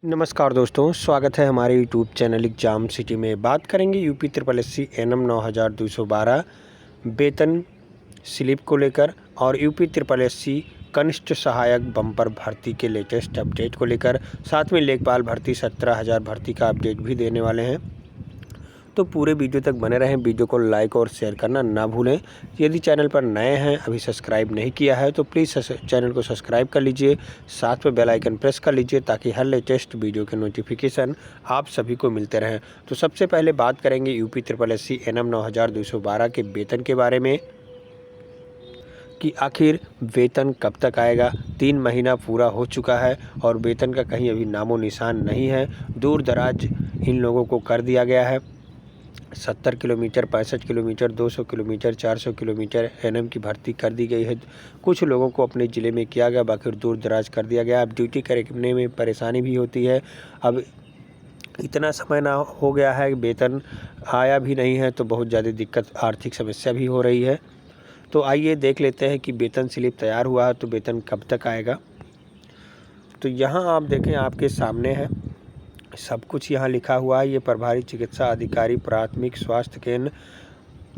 नमस्कार दोस्तों, स्वागत है हमारे यूट्यूब चैनल एग्जाम सिटी में। बात करेंगे UP triple S C NM 9212 वेतन स्लिप को लेकर और यूपी ट्रिपल एस सी कनिष्ठ सहायक बम्पर भर्ती के लेटेस्ट अपडेट को लेकर। साथ में लेखपाल भर्ती 17,000 भर्ती का अपडेट भी देने वाले हैं, तो पूरे वीडियो तक बने रहें। वीडियो को लाइक और शेयर करना ना भूलें। यदि चैनल पर नए हैं, अभी सब्सक्राइब नहीं किया है, तो प्लीज़ चैनल को सब्सक्राइब कर लीजिए। साथ में बेल आइकन प्रेस कर लीजिए ताकि हर लेटेस्ट वीडियो के नोटिफिकेशन आप सभी को मिलते रहें। तो सबसे पहले बात करेंगे UP triple S C NM 9212 के वेतन के बारे में कि आखिर वेतन कब तक आएगा। 3 महीना पूरा हो चुका है और वेतन का कहीं अभी नामो निशान नहीं है। दूर दराज इन लोगों को कर दिया गया है। 70 kilometre, 65 kilometre, 200 kilometre, 400 kilometre NM की भर्ती कर दी गई है। कुछ लोगों को अपने ज़िले में किया गया, बाकी दूर दराज कर दिया गया। अब ड्यूटी करने में परेशानी भी होती है। अब इतना समय ना हो गया है, वेतन आया भी नहीं है, तो बहुत ज़्यादा दिक्कत, आर्थिक समस्या भी हो रही है। तो आइए देख लेते हैं कि वेतन स्लिप तैयार हुआ है तो वेतन कब तक आएगा। तो यहाँ आप देखें, आपके सामने है, सब कुछ यहाँ लिखा हुआ है। ये प्रभारी चिकित्सा अधिकारी प्राथमिक स्वास्थ्य केंद्र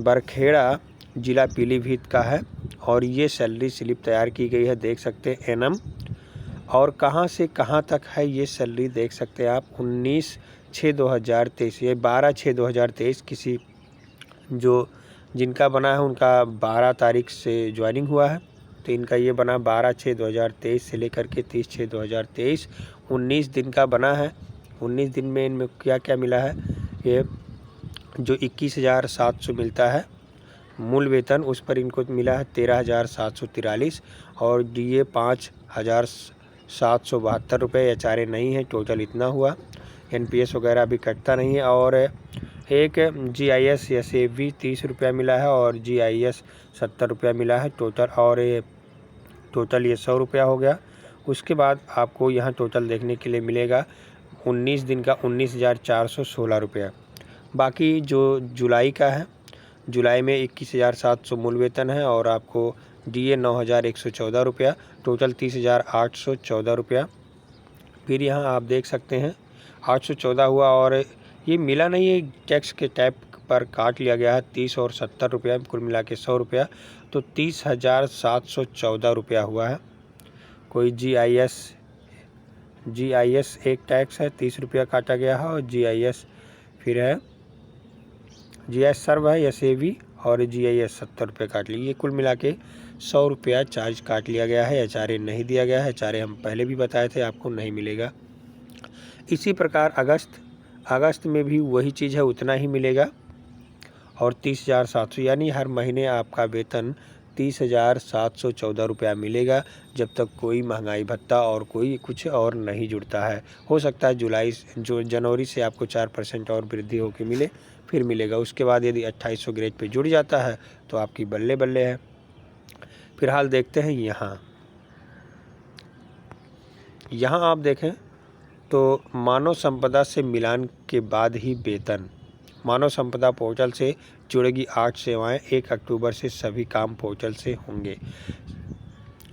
बरखेड़ा जिला पीलीभीत का है और ये सैलरी स्लिप तैयार की गई है। देख सकते हैं एनएम और कहाँ से कहाँ तक है ये सैलरी देख सकते हैं आप। 19/6/2023, ये 12/6/2023 किसी जो जिनका बना है उनका 12 तारीख से ज्वाइनिंग हुआ है, तो इनका ये बना 12/6/2023 से लेकर के 30/6/2023, 19 दिन का बना है। 19 दिन में इनमें क्या क्या मिला है, ये जो 21,700 मिलता है मूल वेतन, उस पर इनको मिला है 13,743 और डीए 5,772 रुपये। एचआरए नहीं है, टोटल इतना हुआ। एनपीएस वगैरह अभी कटता नहीं है। और एक जीआईएस एसएवी 30 रुपया मिला है और जीआईएस 70 रुपया मिला है टोटल, और ये 100 रुपया हो गया। उसके बाद आपको यहाँ टोटल देखने के लिए मिलेगा 19 दिन का 19,416 रुपया। बाकी जो जुलाई का है, जुलाई में 21,700 मूल वेतन है और आपको डीए 9,114 रुपया, टोटल 30,814 रुपया। फिर यहाँ आप देख सकते हैं 814 हुआ और ये मिला नहीं है, टैक्स के टैप पर काट लिया गया है 30 और 70 रुपया, कुल मिला के 100 रुपया, तो 30,714 रुपया हुआ है। कोई जीआईएस एक टैक्स है 30 रुपया काटा गया है और जीआईएस फिर है, जीआईएस सर्व है एसएवी और जीआईएस 70 रुपये काट लिए। ये कुल मिला के 100 रुपया चार्ज काट लिया गया है। एचआरए नहीं दिया गया है, एचआरए हम पहले भी बताए थे आपको नहीं मिलेगा। इसी प्रकार अगस्त में भी वही चीज़ है, उतना ही मिलेगा और 30,700, यानी हर महीने आपका वेतन 30,714 रुपया मिलेगा, जब तक कोई महंगाई भत्ता और कोई कुछ और नहीं जुड़ता है। हो सकता है जनवरी से आपको 4% और वृद्धि होकर मिले, फिर मिलेगा। उसके बाद यदि 2800 ग्रेड पे जुड़ जाता है तो आपकी बल्ले बल्ले है। फिलहाल देखते हैं यहाँ आप देखें तो मानव संपदा से मिलान के बाद ही वेतन। मानव संपदा पोर्टल से जुड़ेगी 8 सेवाएं। 1 अक्टूबर से सभी काम पोर्टल से होंगे।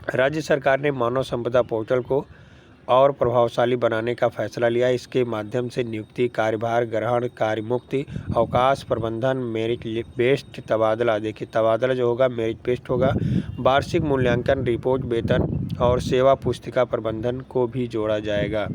राज्य सरकार ने मानव संपदा पोर्टल को और प्रभावशाली बनाने का फैसला लिया। इसके माध्यम से नियुक्ति, कार्यभार ग्रहण, कार्यमुक्ति, अवकाश प्रबंधन, मेरिट बेस्ड तबादला, देखिए तबादला जो होगा मेरिट बेस्ड होगा, वार्षिक मूल्यांकन रिपोर्ट, वेतन और सेवा पुस्तिका प्रबंधन को भी जोड़ा जाएगा।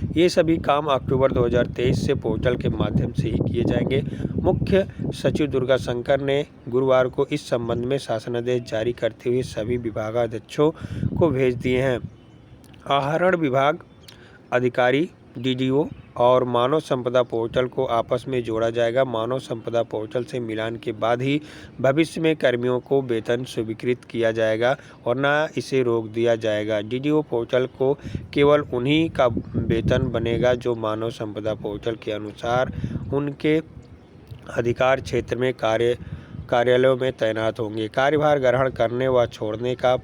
ये सभी काम अक्टूबर 2023 से पोर्टल के माध्यम से ही किए जाएंगे। मुख्य सचिव दुर्गा शंकर ने गुरुवार को इस संबंध में शासनादेश जारी करते हुए सभी विभागाध्यक्षों को भेज दिए हैं। आहरण विभाग अधिकारी, डीडीओ और मानव संपदा पोर्टल को आपस में जोड़ा जाएगा। मानव संपदा पोर्टल से मिलान के बाद ही भविष्य में कर्मियों को वेतन स्वीकृत किया जाएगा, वरना इसे रोक दिया जाएगा। डीडीओ पोर्टल को केवल उन्हीं का वेतन बनेगा जो मानव संपदा पोर्टल के अनुसार उनके अधिकार क्षेत्र में कार्यालयों में तैनात होंगे। कार्यभार ग्रहण करने व छोड़ने का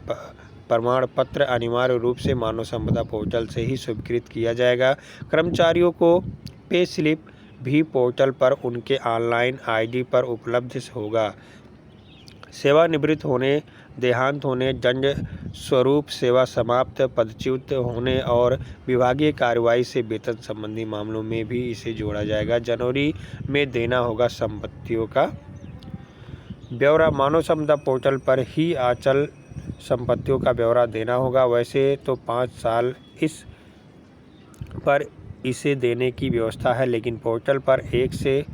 प्रमाण पत्र अनिवार्य रूप से मानव संपदा पोर्टल से ही स्वीकृत किया जाएगा। कर्मचारियों को पे स्लिप भी पोर्टल पर उनके ऑनलाइन आईडी पर उपलब्ध होगा। सेवानिवृत्त होने, देहांत होने, दंड स्वरूप सेवा समाप्त, पदच्युत होने और विभागीय कार्रवाई से वेतन संबंधी मामलों में भी इसे जोड़ा जाएगा। जनवरी में देना होगा संपत्तियों का ब्यौरा। मानव संपदा पोर्टल पर ही अचल संपत्तियों का ब्यौरा देना होगा। वैसे तो 5 साल इस पर इसे देने की व्यवस्था है, लेकिन पोर्टल पर 1 से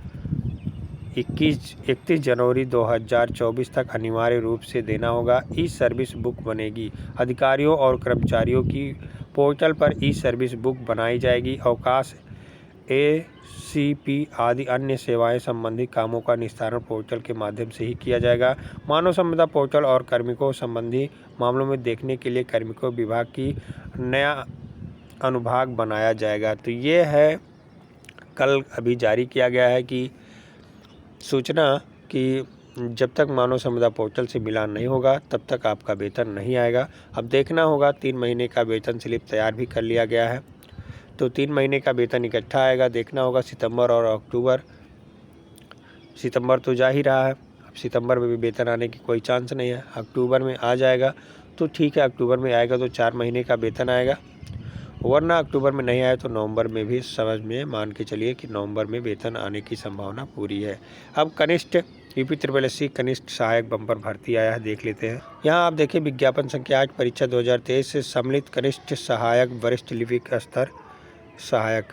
31 जनवरी 2024 तक अनिवार्य रूप से देना होगा। ई सर्विस बुक बनेगी। अधिकारियों और कर्मचारियों की पोर्टल पर ई सर्विस बुक बनाई जाएगी। अवकाश, एसीपी आदि अन्य सेवाएं संबंधी कामों का निस्तारण पोर्टल के माध्यम से ही किया जाएगा। मानव संपदा पोर्टल और कार्मिकों संबंधी मामलों में देखने के लिए कार्मिकों विभाग की नया अनुभाग बनाया जाएगा। तो ये है कल अभी जारी किया गया है कि सूचना कि जब तक मानव संपदा पोर्टल से मिलान नहीं होगा तब तक आपका वेतन नहीं आएगा। अब देखना होगा, 3 महीने का वेतन स्लिप तैयार भी कर लिया गया है, तो 3 महीने का वेतन इकट्ठा आएगा। देखना होगा सितंबर और अक्टूबर। सितंबर तो जा ही रहा है, अब सितंबर में भी वेतन आने की कोई चांस नहीं है। अक्टूबर में आ जाएगा तो ठीक है, अक्टूबर में आएगा तो 4 महीने का वेतन आएगा, वरना अक्टूबर में नहीं आए तो नवंबर में भी समझ में मान के चलिए कि नवंबर में वेतन आने की संभावना पूरी है। अब कनिष्ठ UPSSC कनिष्ठ सहायक बम्पर भर्ती आया है, देख लेते हैं। यहाँ आप देखिए विज्ञापन संख्या 8 परीक्षा 2023 से सम्मिलित कनिष्ठ सहायक वरिष्ठ लिपिक स्तर सहायक।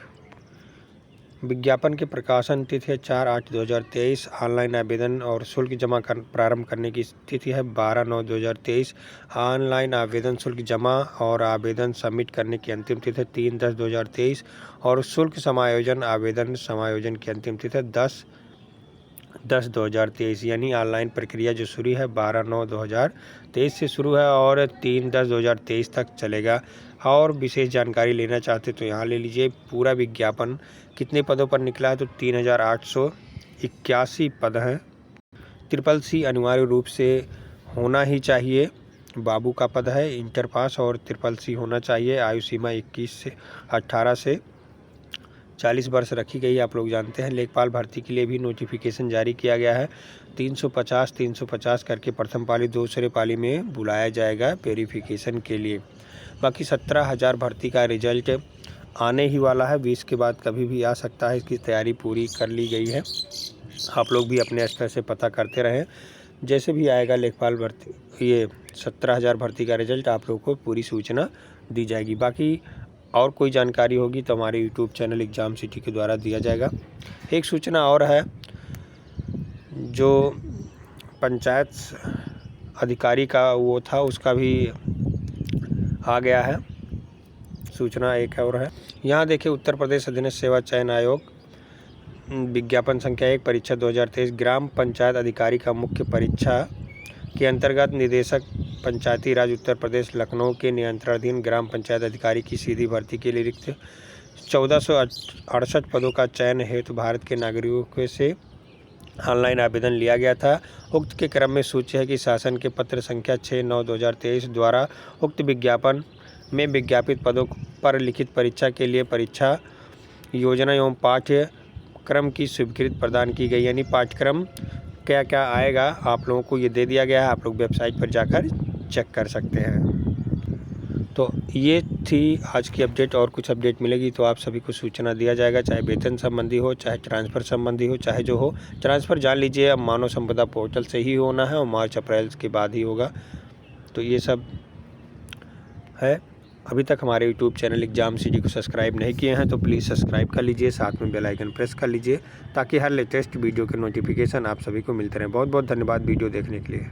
विज्ञापन के प्रकाशन तिथि है 4/8/2023। ऑनलाइन आवेदन और शुल्क जमा प्रारंभ करने की तिथि है 12/9/2023। ऑनलाइन आवेदन शुल्क जमा और आवेदन सबमिट करने की अंतिम तिथि है 3/10/2023 और शुल्क समायोजन आवेदन समायोजन की अंतिम तिथि है 10/10/2023। यानी ऑनलाइन प्रक्रिया जो शुरू है 12/9/2023 से शुरू है और 3/10/2023 तक चलेगा। और विशेष जानकारी लेना चाहते तो यहाँ ले लीजिए। पूरा विज्ञापन कितने पदों पर निकला है तो 3881 पद हैं। CCC अनिवार्य रूप से होना ही चाहिए, बाबू का पद है, इंटर पास और CCC होना चाहिए। आयु सीमा 18 से 40 वर्ष रखी गई, आप लोग जानते हैं। लेखपाल भर्ती के लिए भी नोटिफिकेशन जारी किया गया है। 350 करके प्रथम पाली, दूसरे पाली में बुलाया जाएगा वेरिफिकेशन के लिए। बाकी 17,000 भर्ती का रिजल्ट आने ही वाला है, 20 के बाद कभी भी आ सकता है। इसकी तैयारी पूरी कर ली गई है, आप लोग भी अपने स्तर से पता करते रहें। जैसे भी आएगा लेखपाल भर्ती, ये 17,000 भर्ती का रिजल्ट आप लोग को पूरी सूचना दी जाएगी। बाकी और कोई जानकारी होगी तो हमारे YouTube चैनल एग्जाम सिटी के द्वारा दिया जाएगा। एक सूचना और है, जो पंचायत अधिकारी का वो था उसका भी आ गया है सूचना। एक और है, यहाँ देखिए उत्तर प्रदेश अधीनस्थ सेवा चयन आयोग विज्ञापन संख्या 1 परीक्षा 2023 ग्राम पंचायत अधिकारी का मुख्य परीक्षा के अंतर्गत निदेशक पंचायती राज उत्तर प्रदेश लखनऊ के नियंत्रणाधीन ग्राम पंचायत अधिकारी की सीधी भर्ती के लिए रिक्त 1468 पदों का चयन हेतु भारत के नागरिकों से ऑनलाइन आवेदन लिया गया था। उक्त के क्रम में सूची है कि शासन के पत्र संख्या 6/9/2023 द्वारा उक्त विज्ञापन में विज्ञापित पदों पर लिखित परीक्षा के लिए परीक्षा योजना एवं पाठ्यक्रम की स्वीकृति प्रदान की गई। यानी पाठ्यक्रम क्या क्या आएगा आप लोगों को ये दे दिया गया है, आप लोग वेबसाइट पर जाकर चेक कर सकते हैं। तो ये थी आज की अपडेट, और कुछ अपडेट मिलेगी तो आप सभी को सूचना दिया जाएगा, चाहे वेतन संबंधी हो, चाहे ट्रांसफ़र संबंधी हो, चाहे जो हो। ट्रांसफ़र जान लीजिए अब मानव संपदा पोर्टल से ही होना है और मार्च अप्रैल के बाद ही होगा। तो ये सब है। अभी तक हमारे YouTube चैनल एग्जाम सिटी को सब्सक्राइब नहीं किए हैं तो प्लीज़ सब्सक्राइब कर लीजिए, साथ में बेल आइकन प्रेस कर लीजिए ताकि हर लेटेस्ट वीडियो के नोटिफिकेशन आप सभी को मिलते रहें। बहुत बहुत धन्यवाद वीडियो देखने के लिए।